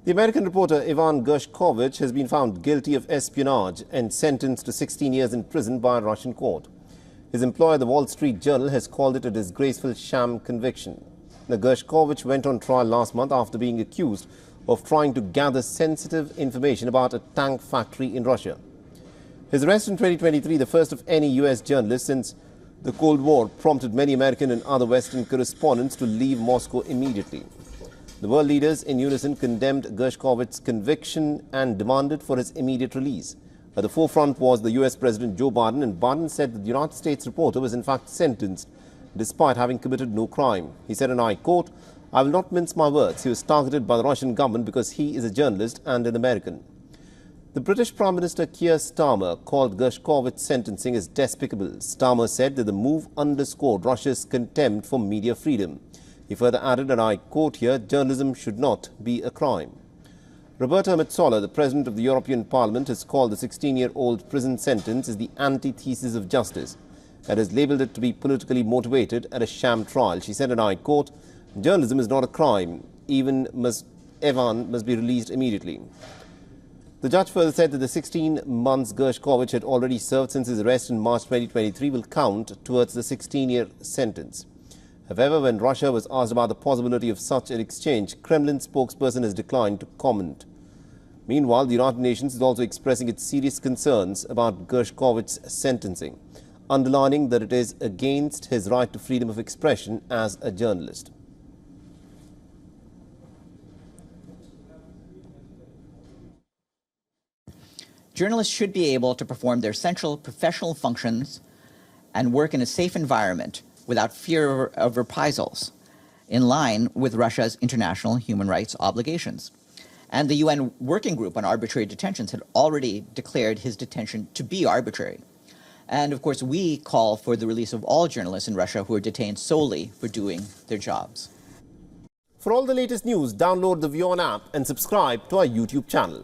The American reporter Evan Gershkovich has been found guilty of espionage and sentenced to 16 years in prison by a Russian court. His employer, the Wall Street Journal, has called it a disgraceful sham conviction. The Gershkovich went on trial last month after being accused of trying to gather sensitive information about a tank factory in Russia. His arrest in 2023, the first of any U.S. journalist since the Cold War, prompted many American and other Western correspondents to leave Moscow immediately. The world leaders in unison condemned Gershkovich's conviction and demanded for his immediate release. At the forefront was the U.S. President Joe Biden, and Biden said that the United States reporter was in fact sentenced despite having committed no crime. He said, and I quote, "I will not mince my words. He was targeted by the Russian government because he is a journalist and an American." The British Prime Minister Keir Starmer called Gershkovich's sentencing as despicable. Starmer said that the move underscored Russia's contempt for media freedom. He further added, and I quote here, "Journalism should not be a crime." Roberta Metsola, the President of the European Parliament, has called the 16-year-old prison sentence as the antithesis of justice and has labelled it to be politically motivated and a sham trial. She said, and I quote, "Journalism is not a crime. Evan must be released immediately." The judge further said that the 16 months Gershkovich had already served since his arrest in March 2023 will count towards the 16-year sentence. However, when Russia was asked about the possibility of such an exchange, Kremlin spokesperson has declined to comment. Meanwhile, the United Nations is also expressing its serious concerns about Gershkovich's sentencing, underlining that it is against his right to freedom of expression as a journalist. Journalists should be able to perform their essential professional functions and work in a safe environment without fear of reprisals, in line with Russia's international human rights obligations. And the UN Working Group on Arbitrary Detentions had already declared his detention to be arbitrary. And of course, we call for the release of all journalists in Russia who are detained solely for doing their jobs. For all the latest news, download the WION app and subscribe to our YouTube channel.